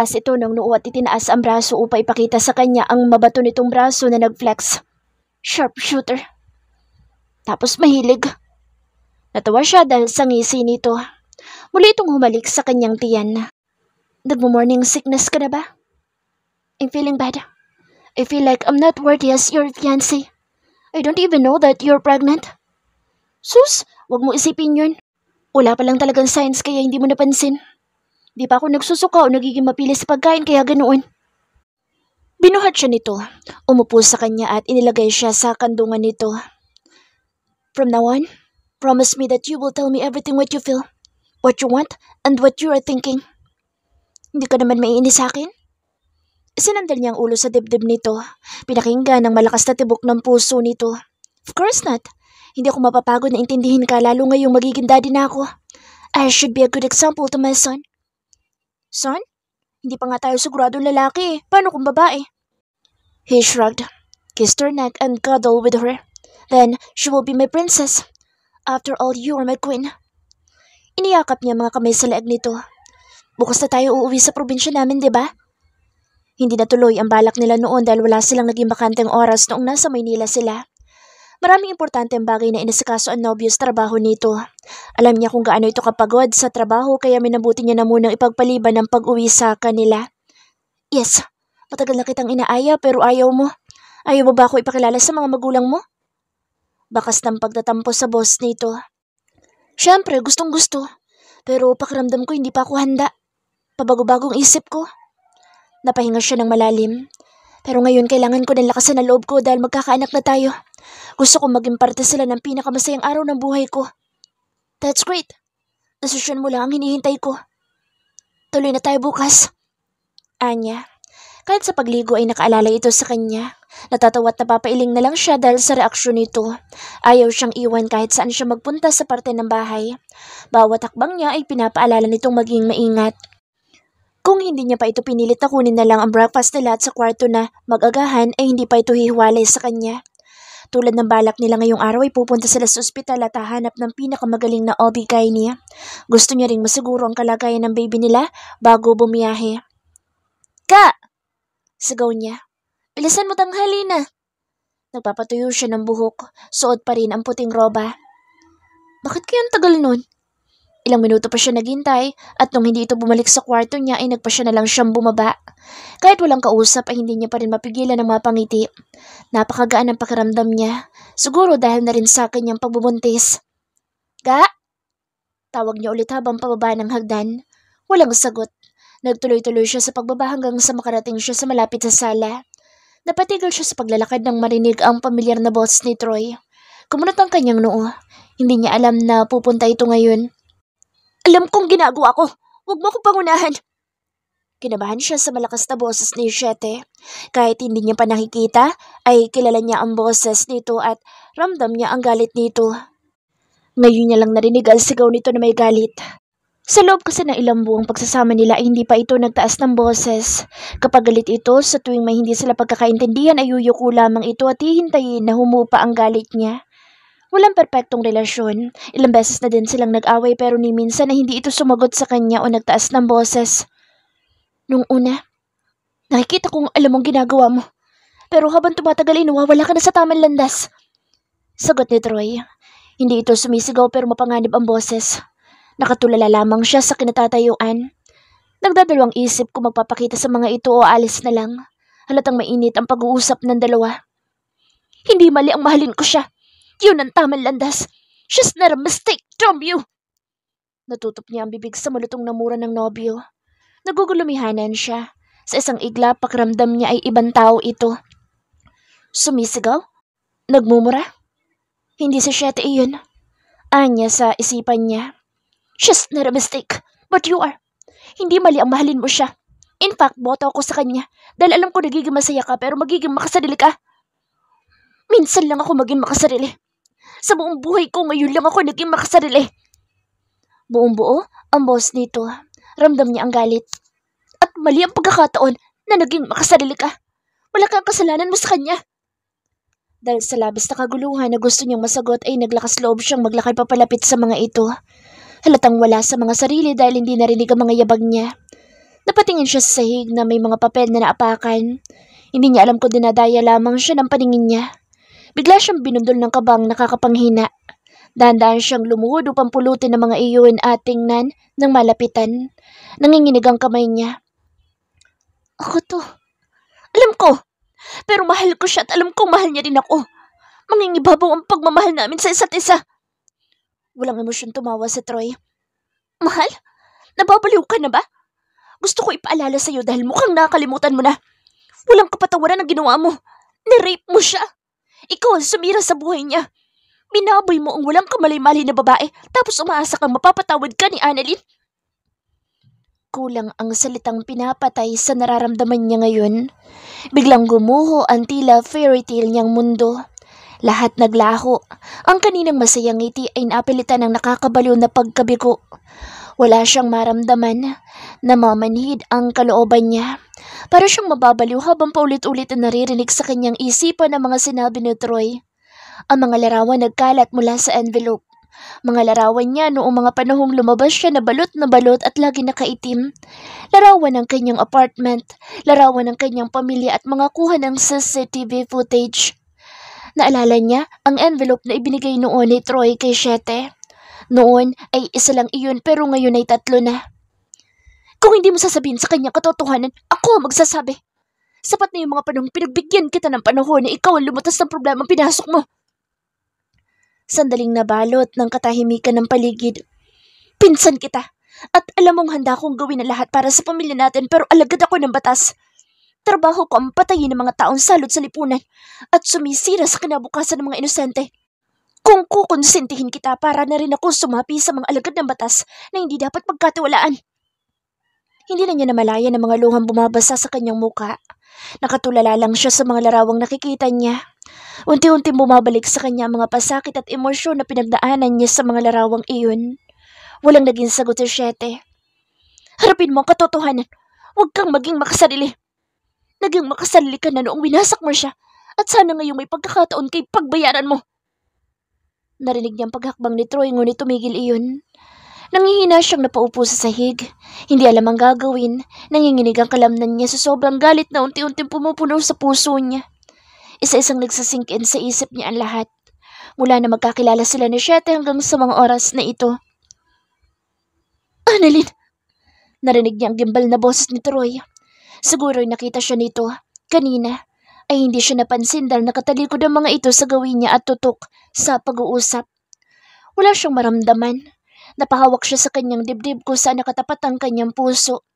Itaas ito ng noo at itinaas ang braso upang ipakita sa kanya ang mabato nitong braso na nag-flex. Sharpshooter. Tapos mahilig. Natawa siya dahil sa ngisi nito. Muli itong humalik sa kanyang tiyan. Nagmo-morning sickness ka na ba? I'm feeling bad. I feel like I'm not worthy as your fiancé. I don't even know that you're pregnant. Sus, wag mo isipin yun. Wala pa lang talagang signs kaya hindi mo napansin. Di pa ako nagsusuka o nagiging mapili sa pagkain kaya ganoon. Binuhat siya nito. Umupo sa kanya at inilagay siya sa kandungan nito. From now on, promise me that you will tell me everything what you feel, what you want, and what you are thinking. Hindi ka naman maiinis sa akin? Sinandal niya ang ulo sa dibdib nito. Pinakinggan ng malakas na tibok ng puso nito. Of course not. Hindi ako mapapagod na intindihin ka lalo ngayong magiging daddy na ako. I should be a good example to my son. Son? Hindi pa nga tayo siguradong lalaki. Paano kung babae? He shrugged, kissed her neck and cuddled with her. Then, she will be my princess. After all, you are my queen. Iniyakap niya mga kamay sa leeg nito. Bukas na tayo uuwi sa probinsya namin, di ba? Hindi natuloy ang balak nila noon dahil wala silang naging bakanteng oras noong nasa Maynila sila. Maraming importanteng bagay na inasikaso ang nobyo sa trabaho nito. Alam niya kung gaano ito kapagod sa trabaho kaya minabuti niya na munang ipagpaliban ang pag-uwi sa kanila. Yes, matagal na kitang inaaya pero ayaw mo. Ayaw mo ba ako ipakilala sa mga magulang mo? Bakas ng pagtatampo sa boss nito. Siyempre, gustong gusto. Pero pakiramdam ko hindi pa ako handa. Pabago-bagong isip ko. Napahinga siya ng malalim. Pero ngayon kailangan ko ng lakasan na loob ko dahil magkakaanak na tayo. Gusto kong maging parte sila ng pinakamasayang araw ng buhay ko. That's great. Desisyon mo lang ang hinihintay ko. Tuloy na tayo bukas. Anya. Kahit sa pagligo ay nakaalala ito sa kanya. Natatawa at napapailing na lang siya dahil sa reaksyon nito. Ayaw siyang iwan kahit saan siya magpunta sa parte ng bahay. Bawat hakbang niya ay pinapaalala nitong maging maingat. Kung hindi niya pa ito pinilit na kunin na lang ang breakfast nila at sa kwarto na mag-agahan ay hindi pa ito hihiwalay sa kanya. Tulad ng balak nila ngayong araw ay pupunta sila sa ospital at hahanap ng pinakamagaling na OB-GYN. Gusto niya ring masiguro ang kalagayan ng baby nila bago bumiyahe. Ka! Sigaw niya. Bilisan mo tanghali na. Nagpapatuyo siya ng buhok. Suot pa rin ang puting roba. Bakit kaya ang tagal nun? Ilang minuto pa siya naghintay at nung hindi ito bumalik sa kwarto niya ay nagpa siya na lang siyang bumaba. Kahit walang kausap ay hindi niya pa rin mapigilan ang mapangiti. Napakagaan ang pakiramdam niya. Siguro dahil na rin sa kanyang pagbubuntis. Ga? Tawag niya ulit habang pababa ng hagdan. Walang sagot. Nagtuloy-tuloy siya sa pagbaba hanggang sa makarating siya sa malapit sa sala. Napatigil siya sa paglalakad nang marinig ang pamilyar na boss ni Troy. Kumunot ang kanyang noo. Hindi niya alam na pupunta ito ngayon. Alam kong ginagawa ko. Huwag mo akong pangunahan. Kinabahan siya sa malakas na boses ni Shete. Kahit hindi niya pa nakikita, ay kilala niya ang boses nito at ramdam niya ang galit nito. Ngayon niya lang narinig ang sigaw nito na may galit. Sa loob kasi ng ilang buwang pagsasama nila ay hindi pa ito nagtaas ng boses. Kapag galit ito, sa tuwing may hindi sila pagkakaintindihan ay yuyuko lamang ito at hihintayin na humupa ang galit niya. Walang perpektong relasyon. Ilang beses na din silang nag-away pero ni minsan na hindi ito sumagot sa kanya o nagtaas ng boses. Nung una, nakikita kong alam mong ginagawa mo. Pero habang tumatagal ay nawawala ka na sa tamang landas. Sagot ni Troy. Hindi ito sumisigaw pero mapanganib ang boses. Nakatulala lamang siya sa kinatatayuan. Nagdadalawang isip kung magpapakita sa mga ito o alis na lang. Halatang mainit ang pag-uusap ng dalawa. Hindi mali ang mahalin ko siya. Yun ang tamang landas. She's not a mistake, damn you! Natutop niya ang bibig sa malutong na mura ng nobyo. Nagugulumihanan siya. Sa isang igla, pakiramdam niya ay ibang tao ito. Sumisigaw? Nagmumura? Hindi si Shete iyon. Anya sa isipan niya. She's not a mistake, but you are. Hindi mali ang mahalin mo siya. In fact, boto ako sa kanya dahil alam ko nagiging masaya ka pero magiging makasarili ka. Minsan lang ako maging makasarili. Sa buong buhay ko ngayon lang ako naging makasarili. Buong buo ang boss nito. Ramdam niya ang galit. At mali ang pagkakataon na naging makasarili ka. Wala kang kasalanan mo sa kanya. Dahil sa labis na kaguluhan na gusto niyang masagot ay naglakas loob siyang maglakad papalapit sa mga ito. Halatang wala sa mga sarili dahil hindi narinig ang mga yabag niya. Napatingin siya sa sahig na may mga papel na naapakan. Hindi niya alam kung dinadaya lamang siya ng paningin niya. Bigla siyang binundol ng kabang nakakapanghina. Dahan-dahan siyang lumuhod upang pulutin ng mga iyon at tingnan ng malapitan. Nanginginig ang kamay niya. Ako to. Alam ko. Pero mahal ko siya at alam kong mahal niya din ako. Mangingibabaw ang pagmamahal namin sa isa't isa. Walang emosyon tumawa si Troy. Mahal? Nababaliw ka na ba? Gusto ko ipaalala sa'yo dahil mukhang nakalimutan mo na. Walang kapatawaran ang ginawa mo. Nirape mo siya. Ikaw ang sumira sa buhay niya. Binaboy mo ang walang kamalay-malay na babae tapos umaasa kang mapapatawad ka ni Annalyn. Kulang ang salitang pinapatay sa nararamdaman niya ngayon. Biglang gumuho ang tila fairy tale niyang mundo. Lahat naglaho. Ang kaninang masayang ngiti ay napilitan ng nakakabaliw na pagkabigo. Wala siyang maramdaman. Namamanhid ang kalooban niya. Para siyang mababaliw habang paulit-ulit na naririnig sa kanyang isipan ang mga sinabi ni Troy. Ang mga larawan nagkalat mula sa envelope. Mga larawan niya noong mga panahong lumabas siya na balot at lagi nakaitim. Larawan ng kanyang apartment, larawan ng kanyang pamilya at mga kuha ng CCTV footage. Naalala niya ang envelope na ibinigay noon ni Troy kay Shete. Noon ay isa lang iyon pero ngayon ay 3 na. Kung hindi mo sasabihin sa kanya katotohanan, ako ang magsasabi. Sapat na yung mga panahong pinagbigyan kita ng panahon na ikaw ang lumutas ng problema pinasok mo. Sandaling nabalot ng katahimikan ng paligid. Pinsan kita. At alam mong handa kong gawin ang lahat para sa pamilya natin pero alagad ako ng batas. Trabaho ko ang patayin ng mga taong salot sa lipunan at sumisira sa kinabukasan ng mga inosente. Kung kukonsintihin kita para na rin ako sumapi sa mga alagad ng batas na hindi dapat pagkatiwalaan. Hindi na niya namalaya ng mga luhang bumabasa sa kanyang muka. Nakatulala lang siya sa mga larawang nakikita niya. Unti-unting bumabalik sa kanya ang mga pasakit at emosyon na pinagdaanan niya sa mga larawang iyon. Walang naging sagot si Shete. Harapin mo ang katotohanan. Huwag kang maging makasarili. Naging makasarili ka na noong winasak mo siya at sana ngayong may pagkakataon kay pagbayaran mo. Narinig niyang paghakbang ni Troy ngunit tumigil iyon. Nangihina siyang napaupo sa sahig. Hindi alam ang gagawin. Nanginginig ang kalamnan niya sa sobrang galit na unti-unting pumupuno sa puso niya. Isa-isang nagsasink in sa isip niya ang lahat. Mula na magkakilala sila ni Shete hanggang sa mga oras na ito. Annalyn! Narinig niya ang gimbal na boses ni Troy. Siguro'y nakita siya nito. Kanina ay hindi siya napansin dahil nakatalikod ang mga ito sa gawin niya at tutok sa pag-uusap. Wala siyang maramdaman. Napahawak siya sa kanyang dibdib kung saan nakatapat ang kanyang puso.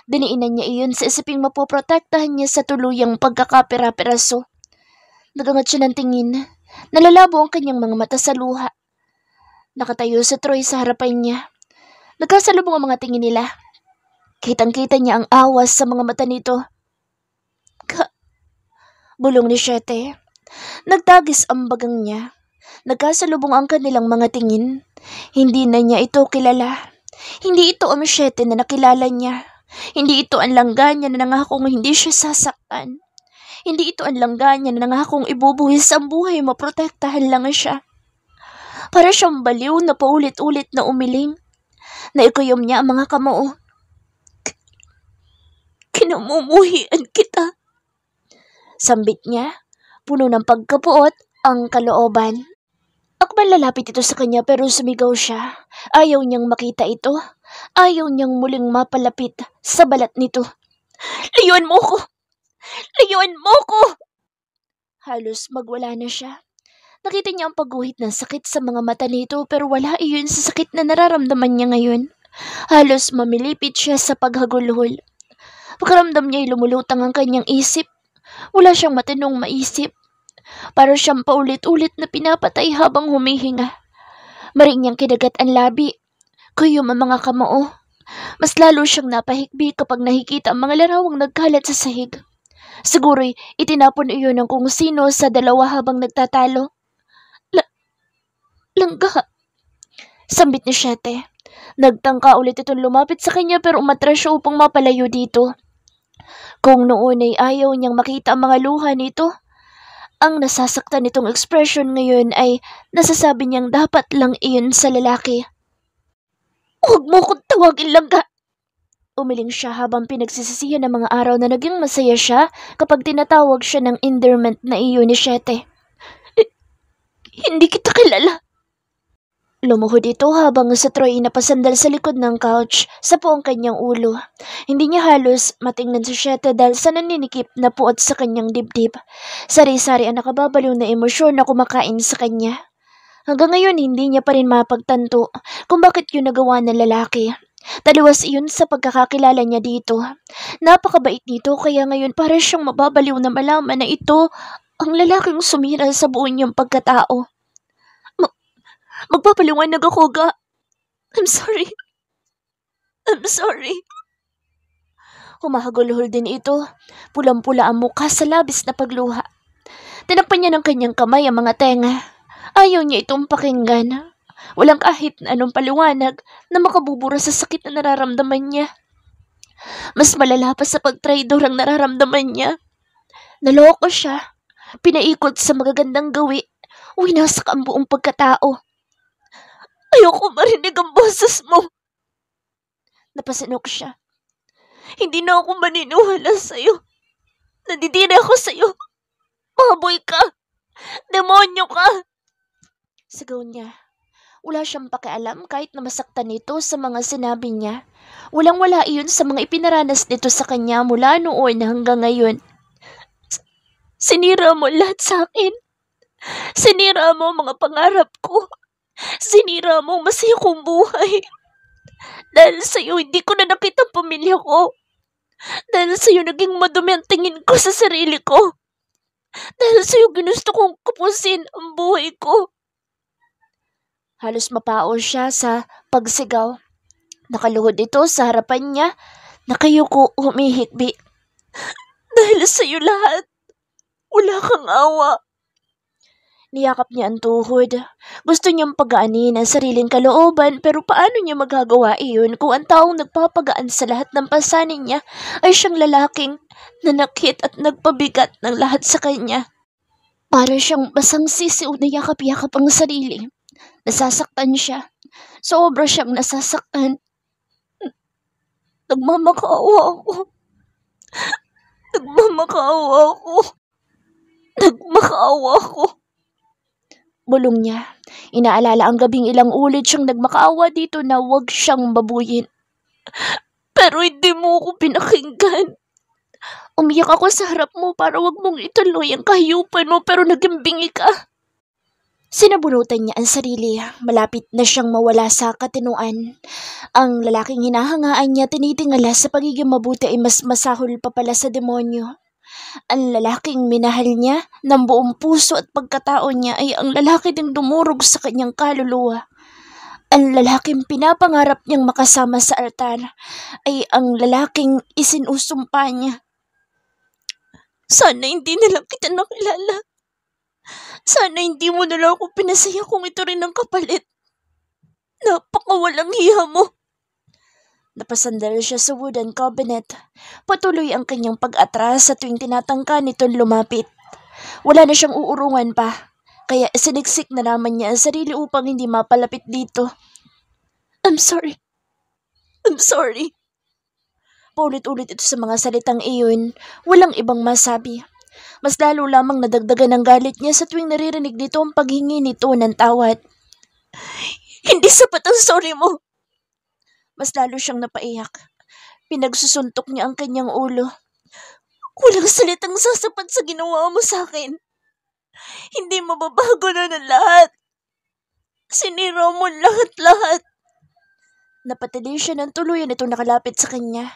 Diniinan niya iyon sa isiping mapoprotektahan niya sa tuluyang pagkakapira-piraso. Nagangat siya ng tingin. Nalalabo ang kanyang mga mata sa luha. Nakatayo si Troy sa harapan niya. Nagkasalubong ang mga tingin nila. Kitang-kita niya ang awas sa mga mata nito. Bulong ni Shete. Nagtagis ang bagang niya. Nagkasalubong ang kanilang mga tingin. Hindi na niya ito kilala. Hindi ito ang Shete na nakilala niya. Hindi ito ang langga niya na nangakong hindi siya sasaktan. Hindi ito ang langga niya na nangakong ibubuhis ang buhay maprotektahan lang siya. Para siyang baliw na paulit-ulit na umiling. Naikuyom niya ang mga kamao. Kinamumuhian kita. Sambit niya, puno ng pagkapuot ang kalooban. Akman lalapit ito sa kanya pero sumigaw siya. Ayaw niyang makita ito. Ayaw niyang muling mapalapit sa balat nito. Layuan mo ko! Layuan mo ko! Halos magwala na siya. Nakita niya ang pagguhit ng sakit sa mga mata nito pero wala iyon sa sakit na nararamdaman niya ngayon. Halos mamilipit siya sa paghagulhol. Pagkaramdam niya ay lumulutang ang kanyang isip. Wala siyang matinong maisip. Para siyang paulit-ulit na pinapatay habang humihinga. Maring niyang kinagat ang labi. Kuyom ang mga kamao. Mas lalo siyang napahikbi kapag nakikita ang mga larawang nagkalat sa sahig. Siguro'y itinapon iyon ng kung sino sa dalawa habang nagtatalo. Langga! Sambit ni Shete. Nagtangka ulit itong lumapit sa kanya pero umatras siya upang mapalayo dito. Kung noon ay ayaw niyang makita ang mga luha nito, ang nasasaktan nitong ekspresyon ngayon ay nasasabi niyang dapat lang iyon sa lalaki. Huwag mo kong tawagin langga! Umiling siya habang pinagsisisihan ng mga araw na naging masaya siya kapag tinatawag siya ng endearment na iyo ni Shete. Hindi kita kilala. Lumuhod ito habang sa Troy napasandal sa likod ng couch sa buong kanyang ulo. Hindi niya halos matingnan si Shete dahil sa naninikip na puot sa kanyang dibdib. Sari-sari ang nakababaliw na emosyon na kumakain sa kanya. Hanggang ngayon hindi niya pa rin mapagtanto kung bakit yun nagawa ng lalaki. Taliwas iyon sa pagkakakilala niya dito. Napakabait nito kaya ngayon para siyang mababaliw na malaman na ito ang lalaking sumira sa buo niyang pagkatao. Magpapaliwanag ako, Ga. I'm sorry. I'm sorry. Humahagulhol din ito. Pulang-pula ang mukha sa labis na pagluha. Tinakpan niya ng kanyang kamay ang mga tenga. Ayaw niya itong pakinggan. Walang kahit na anong paliwanag na makabubura sa sakit na nararamdaman niya. Mas malala pa sa pagtraidor ang nararamdaman niya. Naloko siya. Pinaikot sa magagandang gawi. Winasak ang buong pagkatao. Ayoko marinig ang boses mo. Napasinok siya. Hindi na ako maniniwala sa'yo. Nadidiri ako sa'yo. Baboy ka. Demonyo ka. Sigaw niya. Wala siyang pakialam kahit na masaktan nito sa mga sinabi niya. Walang-wala iyon sa mga ipinaranas nito sa kanya mula noon hanggang ngayon. Sinira mo lahat sa akin. Sinira mo mga pangarap ko. Sinira mo ang masaya kong buhay. Dahil sa'yo hindi ko na nakita ang pamilya ko. Dahil sa'yo naging madumi ang tingin ko sa sarili ko. Dahil sa'yo ginusto kong kapusin ang buhay ko. Halos mapao siya sa pagsigaw. Nakaluhod ito sa harapan niya. Nakayuko humihikbi. Dahil sa'yo lahat. Wala kang awa. Niyakap niya ang tuhod. Gusto niyang pagaanin ang sariling kalooban pero paano niya magagawa iyon kung ang taong nagpapagaan sa lahat ng pasanin niya ay siyang lalaking nanakit at nagpabigat ng lahat sa kanya. Para siyang basang sisiw na yakap-yakap ang sarili. Nasasaktan siya. Sobra siyang nasasaktan. Nagmamakaawa ako. Nagmamakaawa ako. Nagmakaawa ako. Bulong niya. Inaalala ang gabing ilang ulit siyang nagmakaawa dito na huwag siyang babuyin. Pero hindi mo ako pinakinggan. Umiyak ako sa harap mo para wag mong ituloy ang kahiyupan mo pero naging bingi ka. Sinabunutan niya ang sarili. Malapit na siyang mawala sa katinuan. Ang lalaking hinahangaan niya tinitingala sa pagiging mabuti ay mas masahol pa pala sa demonyo. Ang lalaking minahal niya ng buong puso at pagkatao niya ay ang lalaki ding dumurog sa kanyang kaluluwa. Ang lalaking pinapangarap niyang makasama sa altar ay ang lalaking isinusumpa niya. Sana hindi na lang kita nakilala. Sana hindi mo na lang ako pinasaya kung ito rin ang kapalit. Napakawalang hiya mo. Napasandal siya sa wooden cabinet. Patuloy ang kanyang pag-atras sa tuwing tinatangka nito'ng lumapit. Wala na siyang uurungan pa. Kaya siniksik na naman niya ang sarili upang hindi mapalapit dito. I'm sorry. I'm sorry. Paulit-ulit ito sa mga salitang iyon. Walang ibang masabi. Mas lalo lamang nadagdagan ang galit niya sa tuwing naririnig nito ang paghingi nito ng tawad. Hindi sapat ang sorry mo. Mas lalo siyang napaiyak. Pinagsusuntok niya ang kanyang ulo. Walang salitang sasapat sa ginawa mo sa akin. Hindi mababago na ng lahat. Sinira mo lahat-lahat. Napatili siya ng tuluyan itong nakalapit sa kanya.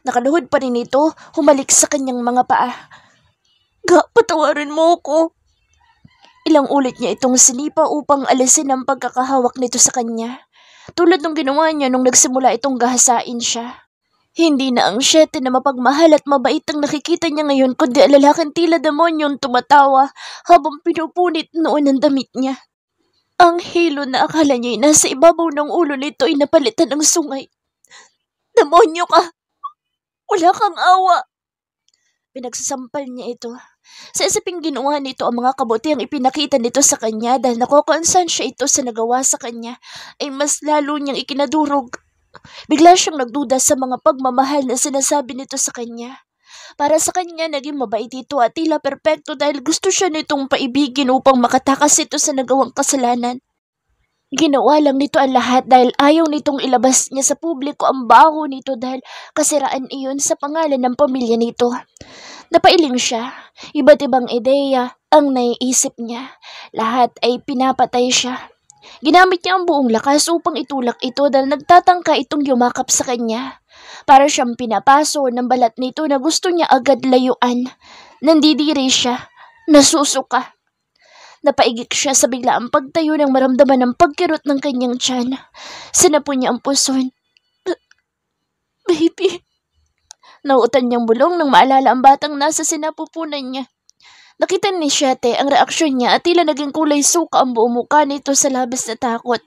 Nakaluhod pa rin ito, humalik sa kanyang mga paa. Ga, patawarin mo ako. Ilang ulit niya itong sinipa upang alisin ang pagkakahawak nito sa kanya. Tulad ng ginawa niya nung nagsimula itong gahasain siya. Hindi na ang Shete na mapagmahal at mabait ang nakikita niya ngayon kundi ang lalaking tila demonyong tumatawa habang pinupunit noon ang damit niya. Ang hilo na akala niya nasa ibabaw ng ulo nito ay napalitan ng sungay. Demonyo ka! Wala kang awa! Pinagsasampal niya ito. Sa isiping ginawa nito ang mga kabutihang ipinakita nito sa kanya dahil nakokonsansya ito sa nagawa sa kanya ay mas lalo niyang ikinadurog Bigla siyang nagduda sa mga pagmamahal na sinasabi nito sa kanya. Para sa kanya, naging mabait ito at tila perpekto dahil gusto siya nitong paibigin upang makatakas ito sa nagawang kasalanan. Ginawa lang nito ang lahat dahil ayaw nitong ilabas niya sa publiko ang baho nito dahil kasiraan iyon sa pangalan ng pamilya nito. Napailing siya. Iba't ibang ideya ang naiisip niya. Lahat ay pinapatay siya. Ginamit niya ang buong lakas upang itulak ito dahil nagtatangka itong yumakap sa kanya. Para siyang pinapaso ng balat nito na gusto niya agad layuan. Nandidiri siya. Nasusuka. Napaigik siya sa biglaang pagtayo nang maramdaman ng pagkirot ng kanyang tiyan. Sinapon niya ang puson. Baby. Nauutan niyang bulong nang maalala ang batang nasa sinapupunan niya. Nakita ni Siyete ang reaksyon niya at tila naging kulay suka ang buong mukha nito sa labis na takot.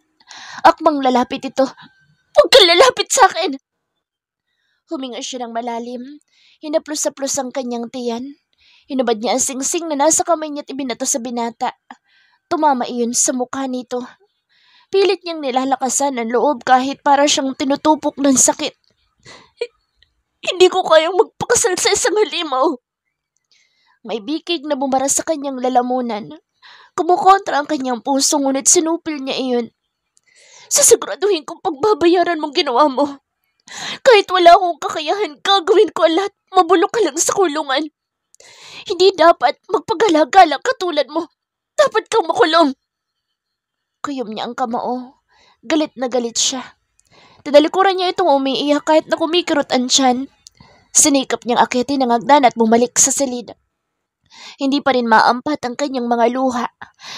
Akmang lalapit ito. Huwag kang lalapit sa akin! Huminga siya ng malalim. Hinaplos-saplos ang kanyang tiyan. Hinubad niya ang singsing na nasa kamay niya at ibinato sa binata. Tumama iyon sa mukha nito. Pilit niyang nilalakasan ang loob kahit para siyang tinutupok ng sakit. Hindi ko kayang magpakasal sa isang halimaw. May bikig na bumara sa kanyang lalamunan. Kumukontra ang kanyang puso ngunit sinupil niya iyon. Sasiguraduhin kong pagbabayaran mong ginawa mo. Kahit wala akong kakayahan, gagawin ko ang lahat. Mabulok ka lang sa kulungan. Hindi dapat magpagala-gala katulad mo. Dapat kang makulong. Kuyom niya ang kamao. Galit na galit siya. Tinalikuran niya itong umiiyak kahit na kumikirot ang tiyan. Sinikap niyang akitin ang hagdan at bumalik sa silid. Hindi pa rin maampat ang kanyang mga luha.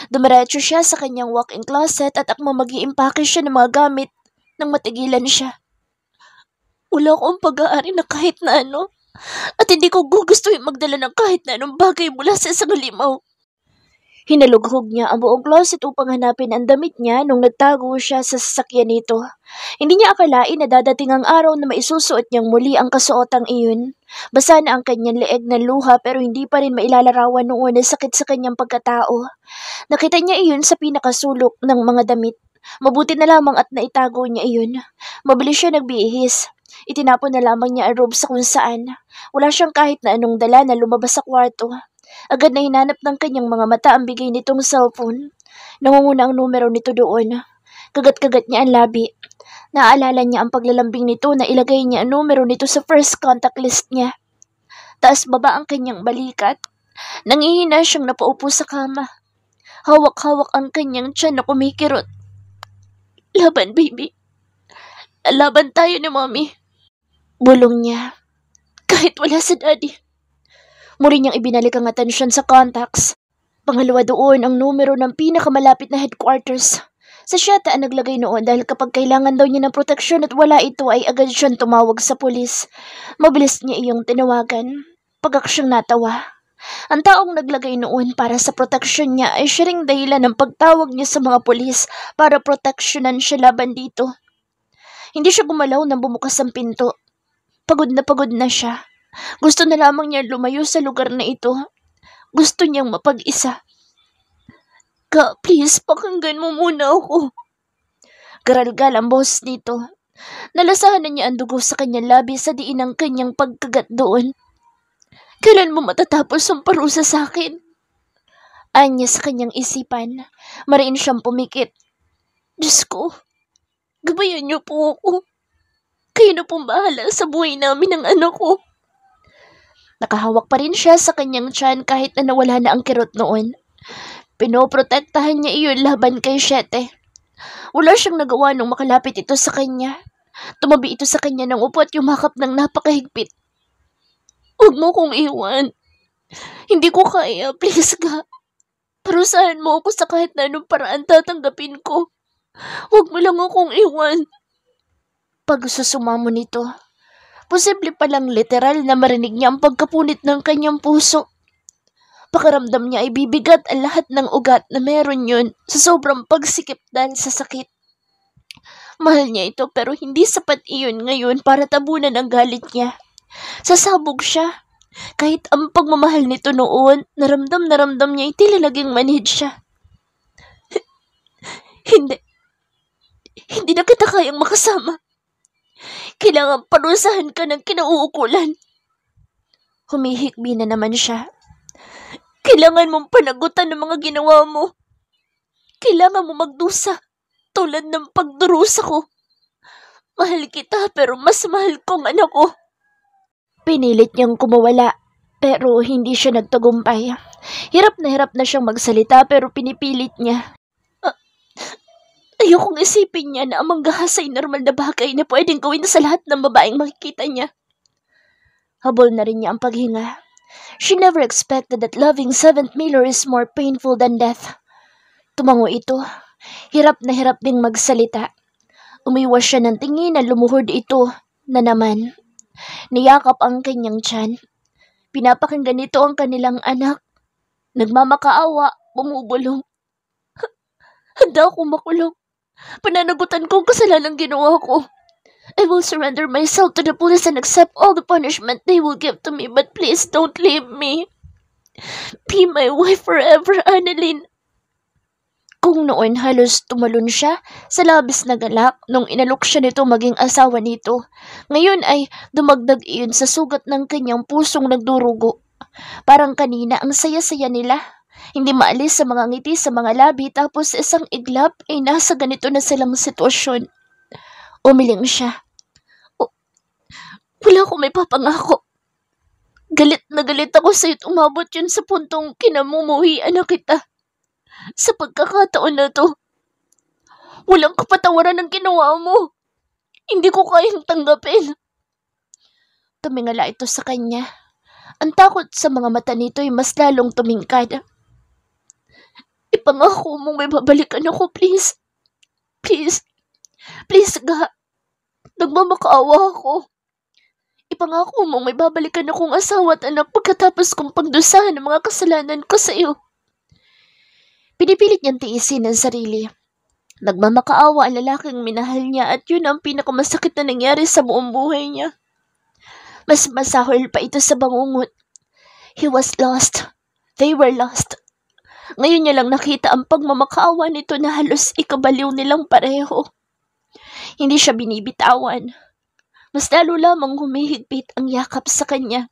Dumiretso siya sa kanyang walk-in closet at akmang mag-iimpake siya ng mga gamit nang matigilan siya. Wala akong pag-aari na kahit na ano. At hindi ko gugustuhin magdala ng kahit na anong bagay mula sa isang halimaw. Hinalughog niya ang buong closet upang hanapin ang damit niya nung nagtago siya sa sasakyan nito. Hindi niya akalain na dadating ang araw na maisusuot niyang muli ang kasuotang iyon. Basa na ang kanyang leeg ng luha pero hindi pa rin mailalarawan noon ang sakit sa kanyang pagkatao. Nakita niya iyon sa pinakasulok ng mga damit. Mabuti na lamang at naitago niya iyon. Mabilis siya nagbihis. Itinapon na lamang niya ang robe sa kung saan. Wala siyang kahit na anong dala na lumabas sa kwarto. Agad na hinanap ng kanyang mga mata ang bigay nitong cellphone. Nangunguna ang numero nito doon. Kagat-kagat niya ang labi. Naaalala niya ang paglalambing nito na ilagay niya ang numero nito sa first contact list niya. Taas baba ang kanyang balikat. Nangihina siyang napaupo sa kama. Hawak-hawak ang kanyang tiyan na kumikirot. Laban, baby. Laban tayo ni Mommy. Bulong niya. Kahit wala sa daddy. Muli niyang ibinalik ang atensyon sa contacts. Pangalawa doon ang numero ng pinakamalapit na headquarters. Sa Siyete ang naglagay noon dahil kapag kailangan daw niya ng proteksyon at wala ito ay agad siyang tumawag sa pulis. Mabilis niya iyong tinawagan. Pagak siyang natawa. Ang taong naglagay noon para sa proteksyon niya ay siya ring dahilan ng pagtawag niya sa mga pulis para proteksyonan siya laban dito. Hindi siya gumalaw nang bumukas ang pinto. Pagod na siya. Gusto na lamang niya lumayo sa lugar na ito. Gusto niyang mapag-isa. Please, pakinggan mo muna ako. Garalgal ang boses nito. Nalasahan na niya ang dugo sa kanyang labi sa diin ng kanyang pagkagat doon. Kailan mo matatapos ang parusa sa akin? Anya sa kanyang isipan. Mariin siyang pumikit. Diyos ko, gabayan niyo po ako. Kayo na pong bahala sa buhay namin ng anak ko. Nakahawak pa rin siya sa kanyang tiyan kahit na nawala na ang kirot noon. Pinoprotektahan niya iyon laban kay Siyete. Wala siyang nagawa nung makalapit ito sa kanya. Tumabi ito sa kanya ng upo at yumakap ng napakahigpit. Huwag mo kong iwan. Hindi ko kaya, please ka. Parusahan mo ako sa kahit na anong paraan tatanggapin ko. Huwag mo lang akong iwan. Pagsusumamo nito. Posible palang literal na marinig niya ang pagkapunit ng kanyang puso. Pakiramdam niya ay bibigat ang lahat ng ugat na meron yun sa sobrang pagsikip dahil sa sakit. Mahal niya ito pero hindi sapat iyon ngayon para tabunan ang galit niya. Sasabog siya. Kahit ang pagmamahal nito noon, naramdam niya ay tila naging manhid siya. Hindi na kita kayang makasama. Kailangan parusahan ka ng kinauukulan. Humihikbi na naman siya. Kailangan mong panagutan ng mga ginawa mo. Kailangan mo magdusa tulad ng pagdurusa ko. Mahal kita pero mas mahal kong anak ko. Pinilit niyang kumawala pero hindi siya nagtagumpay. Hirap na siyang magsalita pero pinipilit niya. Ayokong isipin niya na ang manggahas ay normal na bagay na pwedeng gawin sa lahat ng babaeng makikita niya. Habol na rin niya ang paghinga. She never expected that loving 7th Miller is more painful than death. Tumango ito. Hirap ding magsalita. Umiwas siya ng tingin na lumuhod ito na naman. Niyakap ang kanyang tiyan. Pinapakinggan nito ang kanilang anak. Nagmamakaawa, bumubulong. Handa akong makulong. Pananagutan ko ang kasalanang ginawa ko. I will surrender myself to the police and accept all the punishment they will give to me, but please don't leave me. Be my wife forever, Annalyn. Kung noon halos tumalon siya sa labis na galak nung inalok siya nito maging asawa nito, ngayon ay dumagdag iyon sa sugat ng kanyang pusong nagdurugo. Parang kanina ang saya-saya nila. Hindi maalis sa mga ngiti sa mga labi tapos isang iglap ay nasa ganito na silang sitwasyon. Umiling siya. Wala akong may papangako. Galit na galit ako sa'yo't umabot yun sa puntong kinamumuhian na kita. Sa pagkakataon na to, walang kapatawaran ng ginawa mo. Hindi ko kayang tanggapin. Tumingala ito sa kanya. Ang takot sa mga mata nito ay mas lalong tumingkad. Ipangako mong may babalikan ako, please. Please. Please, ga. Nagmamakaawa ako. Ipangako mong may babalikan akong asawa at anak pagkatapos kong pagdusahan ng mga kasalanan ko sa iyo. Pinipilit niyang tiisin ang sarili. Nagmamakaawa ang lalaking minahal niya at yun ang pinakamasakit na nangyari sa buong buhay niya. Mas masahol pa ito sa bangungot. He was lost. They were lost. Ngayon niya lang nakita ang pagmamakaawa nito na halos ikabaliw nilang pareho. Hindi siya binibitawan. Mas lalo lamang humihigpit ang yakap sa kanya.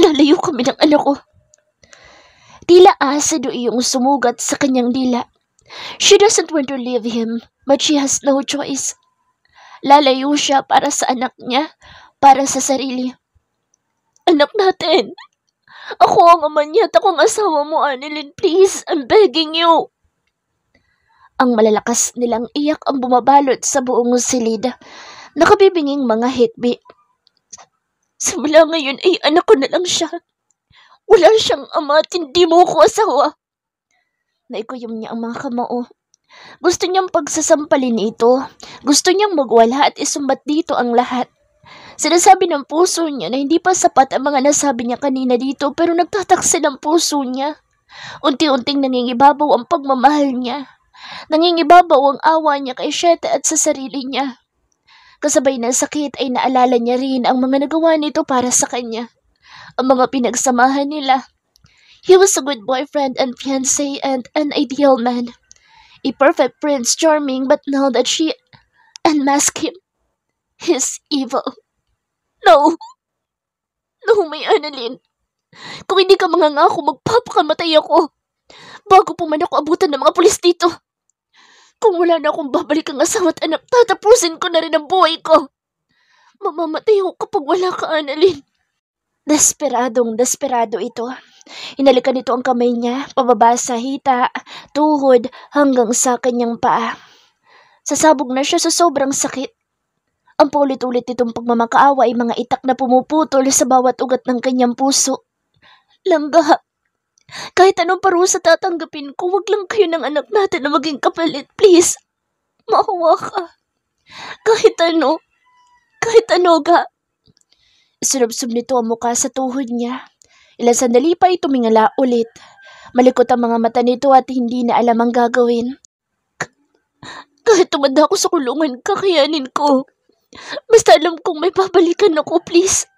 Lalayo kami ng anak ko. Tila asado iyong sumugat sa kanyang dila. She doesn't want to leave him, but she has no choice. Lalayo siya para sa anak niya, para sa sarili. Anak natin! Ako ang ama niya at ako ang asawa mo, Annalyn. Please, I'm begging you. Ang malalakas nilang iyak ang bumabalot sa buong silid. Nakabibinging mga hikbi. Simula ngayon ay anak ko na lang siya. Wala siyang ama at hindi mo ko asawa. Naikuyom niya ang mga kamao. Gusto niyang pagsasampalin ito. Gusto niyang magwala at isumbat dito ang lahat. Sinasabi ng puso niya na hindi pa sapat ang mga nasabi niya kanina dito pero nagtataksil ang puso niya. Unti-unting nangingibabaw ang pagmamahal niya. Nangingibabaw ang awa niya kay Shete at sa sarili niya. Kasabay ng sakit ay naalala niya rin ang mga nagawa nito para sa kanya. Ang mga pinagsamahan nila. He was a good boyfriend and fiancé and an ideal man. A perfect Prince Charming, but now that she unmasked him, he's evil. No! No, may Annalyn. Kung hindi ka mangangako, magpapakamatay ako. Bago pa man ako abutan ng mga pulis dito. Kung wala na akong babalik ang asawa at anak, tatapusin ko na rin ang buhay ko. Mamamatay ako kapag wala ka, Annalyn. Desperado ito. Hinalikan nito ang kamay niya, pababa sa hita, tuhod, hanggang sa kanyang paa. Sasabog na siya sa sobrang sakit. Ang paulit-ulit nitong pagmamakaawa ay mga itak na pumuputol sa bawat ugat ng kanyang puso. Langga, kahit anong parusa tatanggapin ko, wag lang kayo ng anak natin na maging kapalit, please. Maawa ka. Kahit ano, ga. Isunubsob nito ang muka sa tuhod niya. Ilang sandali pa ay tumingala ulit. Malikot ang mga mata nito at hindi na alam ang gagawin. Kahit tumanda ako sa kulungan, kakayanin ko. Basta alam kong may babalikan ako, please.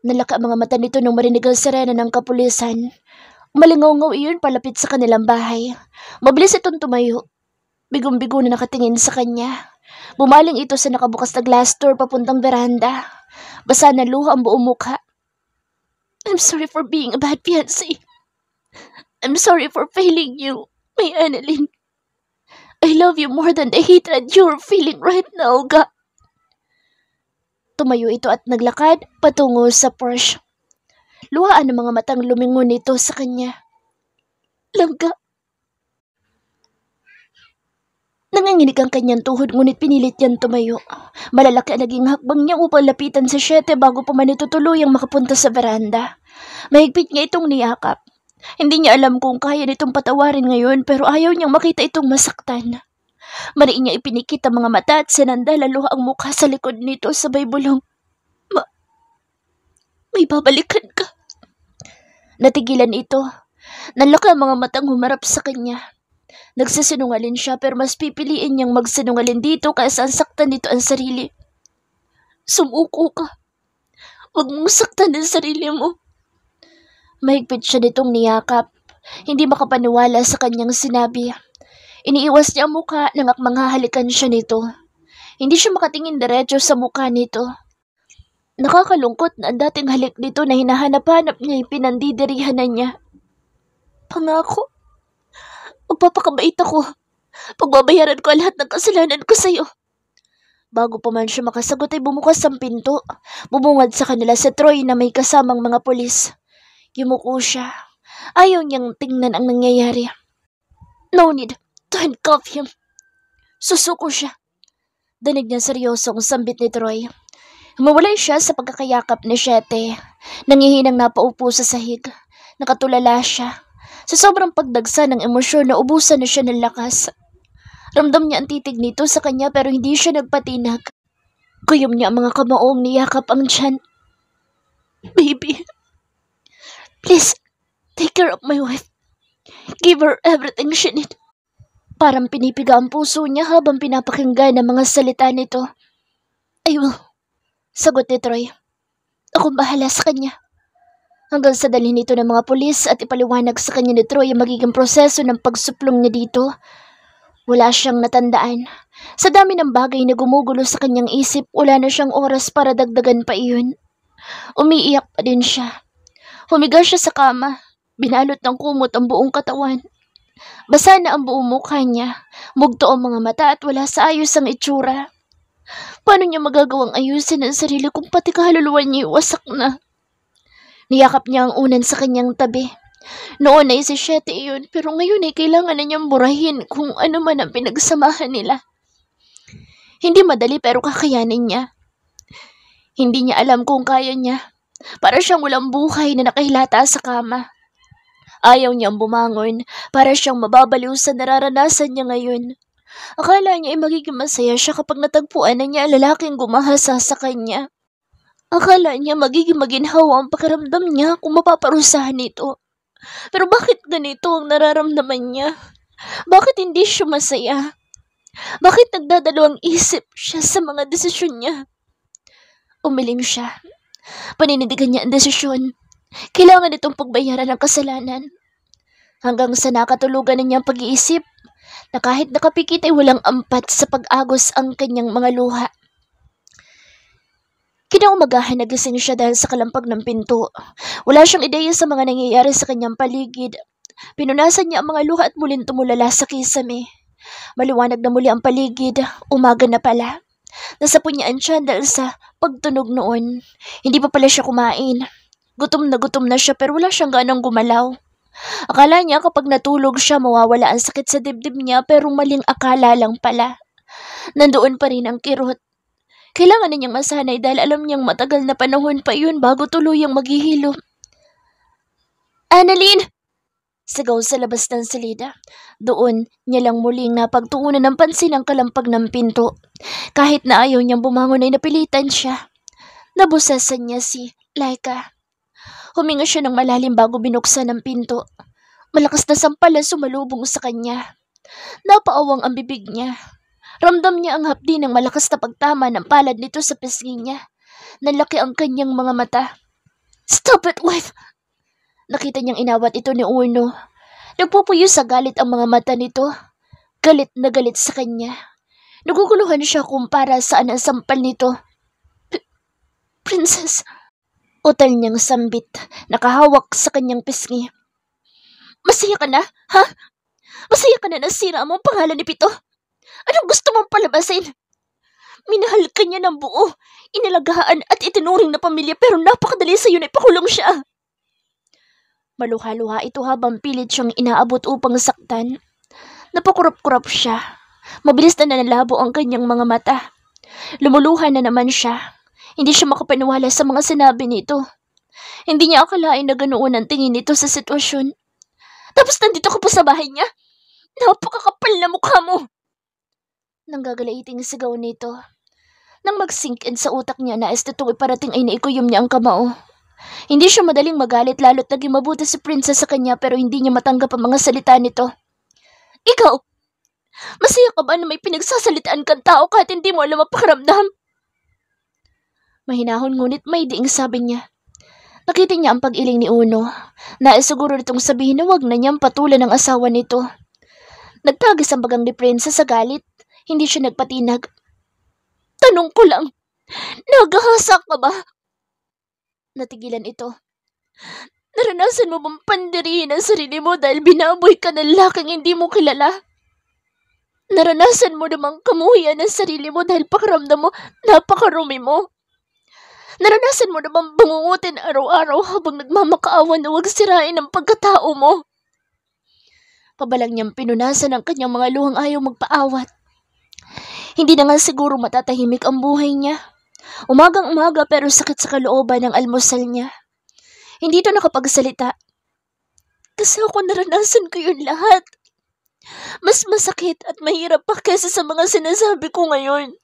Nalaka ang mga mata nito nung marinig ang sirena ng kapulisan. Malingaw-ngaw iyon palapit sa kanilang bahay. Mabilis itong tumayo. Bigong-bigo na nakatingin sa kanya. Bumaling ito sa nakabukas na glass door papuntang veranda. Basa na luha ang buong mukha. I'm sorry for being a bad fiancé. I'm sorry for failing you, my Annalyn. I love you more than the hatred you're feeling right now, Ga. Tumayo ito at naglakad patungo sa Porsche. Luhaan ang mga matang lumingon nito sa kanya. Langga. Nanganginig ang kanyang tuhod ngunit pinilit niyang tumayo. Malalaki ang naging hakbang niya upang lapitan sa 7 bago pa man ito tuluyang makapunta sa veranda. Mahigpit niya itong niyakap. Hindi niya alam kung kaya nitong patawarin ngayon pero ayaw niyang makita itong masaktan. Mariin niya ipinikit ang mga mata at sinandal lalo ang mukha sa likod nito sabay bulong. May babalikan ka. Natigilan ito. Nalaki ang mga matang humarap sa kanya. Nagsasinungalin siya pero mas pipiliin niyang magsinungalin dito kaysa saktan dito ang sarili. Sumuko ka. Huwag mong saktan ang sarili mo. Mahigpit siya nitong niyakap. Hindi makapaniwala sa kanyang sinabi. Iniiwas niya ang mukha nang manghahalikan siya nito. Hindi siya makatingin diretso sa mukha nito. Nakakalungkot na ang dating halik nito na hinahanap-hanap niya yung pinandidirihan na niya. Pangako. Magpapakabait ako. Pagbabayaran ko lahat ng kasalanan ko sa'yo. Bago pa man siya makasagot ay bumukas ang pinto. Bumungad sa kanila si Troy na may kasamang mga pulis. Yumuko siya. Ayaw niyang tingnan ang nangyayari. No need to handcuff him. Susuko siya. Danig niya seryosong sambit ni Troy. Humawalay siya sa pagkakayakap ni Siete. Nangihinang napaupo sa sahig. Nakatulala siya. Sa sobrang pagdagsa ng emosyon na ubusan na siya ng lakas. Ramdam niya ang titig nito sa kanya pero hindi siya nagpatinag. Kuyom niya ang mga kamaong niyakap ang tiyan. Baby, please, take care of my wife. Give her everything she needs. Parang pinipiga ang puso niya habang pinapakinggan ang mga salita nito. I will. Sagot ni Troy. Ako bahala sa kanya. Hanggang sa dalhin nito ng mga pulis at ipaliwanag sa kanya ni Troy ang magiging proseso ng pagsuplong niya dito. Wala siyang natandaan. Sa dami ng bagay na gumugulo sa kanyang isip, wala na siyang oras para dagdagan pa iyon. Umiiyak pa din siya. Humiga siya sa kama. Binalot ng kumot ang buong katawan. Basa na ang buong mukha niya. Mugto ang mga mata at wala sa ayos ang itsura. Paano niya magagawang ayusin ang sarili kung pati kahaluluwa niya wasak na? Niyakap niya ang unan sa kanyang tabi. Noon ay si Siete iyon, pero ngayon ay kailangan na niyang burahin kung ano man ang pinagsamahan nila. Hindi madali pero kakayanin niya. Hindi niya alam kung kaya niya. Para siyang walang buhay na nakahilata sa kama. Ayaw niyang bumangon para siyang mababaliw sa nararanasan niya ngayon. Akala niya ay magiging masaya siya kapag natagpuan na niya ang lalaking gumahasa sa kanya. Akala niya magiging maginhawa ang pakiramdam niya kung mapaparusahan ito. Pero bakit ganito ang nararamdaman niya? Bakit hindi siya masaya? Bakit nagdadalawang isip siya sa mga desisyon niya? Umiling siya. Paninindigan niya ang desisyon. Kailangan itong pagbayaran ng kasalanan. Hanggang sa nakatulugan na niyang pag-iisip na kahit nakapikit ay walang ampat sa pag-agos ang kanyang mga luha. Kinaumagahan nagising siya dahil sa kalampag ng pinto. Wala siyang ideya sa mga nangyayari sa kanyang paligid. Pinunasan niya ang mga luha at muling tumulala sa kisame. Maliwanag na muli ang paligid. Umaga na pala. Nasapon niya ang tiyan dahil sa pagtunog noon. Hindi pa pala siya kumain. Gutom na siya pero wala siyang ganang gumalaw. Akala niya kapag natulog siya mawawala ang sakit sa dibdib niya pero maling akala lang pala. Nandoon pa rin ang kirot. Kailangan na niyang masanay dahil alam niyang matagal na panahon pa yun bago tuluyang maghihilo. Annalyn! Sigaw sa labas ng silida. Doon niya lang muling napagtuunan ng pansin ang kalampag ng pinto. Kahit na ayaw niyang bumangon ay napilitan siya. Nabusasan niya si Laika. Huminga siya ng malalim bago binuksan ang pinto. Malakas na sampalan sumalubong sa kanya. Napaawang ang bibig niya. Ramdam niya ang hapdi ng malakas na pagtama ng palad nito sa pisngi niya. Nalaki ang kanyang mga mata. Stop it, wife! Nakita niyang inawat ito ni Uno. Nagpupuyo sa galit ang mga mata nito. Galit na galit sa kanya. Naguguluhan siya kung para saan ang sampal nito. Princess, utal niyang sambit, nakahawak sa kanyang pisngi. Masaya ka na, ha? Masaya ka na nasira mo ang pangalan ni Pito? Anong gusto mong palabasin? Minahal ka niya ng buo, inalagaan at itinuring na pamilya pero napakadali sa'yo na ipakulong siya. Maluha-luha ito habang pilit siyang inaabot upang saktan. Napakurap-kurap siya. Mabilis na nanalabo ang kanyang mga mata. Lumuluhan na naman siya. Hindi siya makapaniwala sa mga sinabi nito. Hindi niya akalain na ganoon ang tingin nito sa sitwasyon. Tapos nandito ka pa sa bahay niya? Napakakapal na mukha mo! Nanggagaliiting sigaw nito. Nang mag-sink in sa utak niya na itong iparating ay naikuyom niya ang kamao. Hindi siya madaling magalit lalo't naging mabuti si Princess sa kanya pero hindi niya matanggap ang mga salita nito. Ikaw! Masaya ka ba na may pinagsasalitaan kang tao kahit hindi mo alam ang pakiramdam? Mahinahon ngunit may diing sabi niya. Nakita niya ang pag-iling ni Uno. Naisiguro nitong sabihin na wag na niyang patulan ang asawa nito. Nagtagis ang bagang ni Princess sa galit. Hindi siya nagpatinag. Tanong ko lang, nagahasa ka ba? Natigilan ito. Naranasan mo bang pandirihin ang sarili mo dahil binaboy ka ng laking hindi mo kilala? Naranasan mo namang kamuhian ang sarili mo dahil pakiramdam mo napakarumi mo? Naranasan mo namang bangungutin araw-araw habang nagmamakaawan na huwag sirain ang pagkatao mo? Pabalang niyang pinunasan ang kanyang mga luhang ayaw magpaawat. Hindi na nga siguro matatahimik ang buhay niya. Umagang-umaga pero sakit sa kalooban ang almusal niya. Hindi ito nakapagsalita. Kasi ako naranasan ko yun lahat. Mas masakit at mahirap pa kaysa sa mga sinasabi ko ngayon.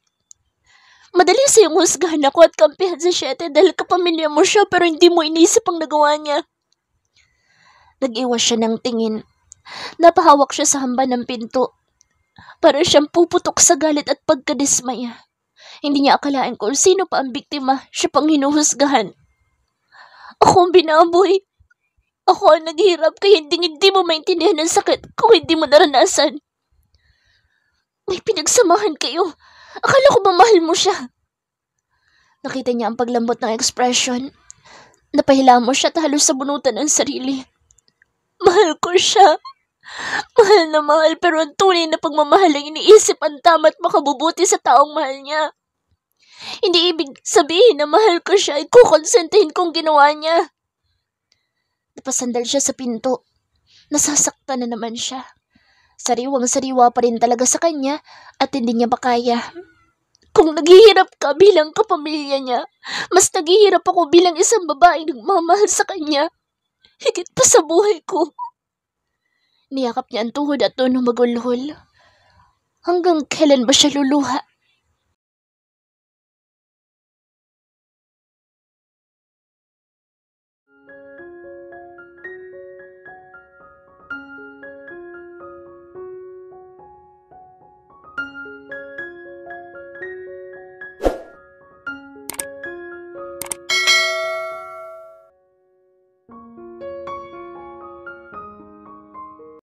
Madali sa'yong husgahan ako at kampihan sa Siete dahil kapamilya mo siya pero hindi mo inisip ang nagawa niya. Nag-iwas siya ng tingin. Napahawak siya sa hamba ng pinto. Para siyang puputok sa galit at pagkadismaya. Hindi niya akalain kung sino pa ang biktima, siya pang hinuhusgahan. Ako ang binaboy. Ako ang naghirap kaya hindi mo maintindihan ang sakit kung hindi mo naranasan. May pinagsamahan kayo. Akala ko ba mahal mo siya? Nakita niya ang paglambot ng ekspresyon. Napahila mo siya at halos sabunutan ang sarili. Mahal ko siya. Mahal na mahal pero ang tunay na pagmamahal ang iniisip ang tama at makabubuti sa taong mahal niya. Hindi ibig sabihin na mahal ko siya ay kukonsentihin kong ginawa niya. Napasandal siya sa pinto. Nasasaktan na naman siya. Sariwang-sariwa pa rin talaga sa kanya at hindi niya makaya. Kung naghihirap ka bilang kapamilya niya, mas naghihirap ako bilang isang babaeng nagmamahal sa kanya. Higit pa sa buhay ko. Niyakap niya ang tuhod at doon magulhol. Hanggang kailan ba siya luluha?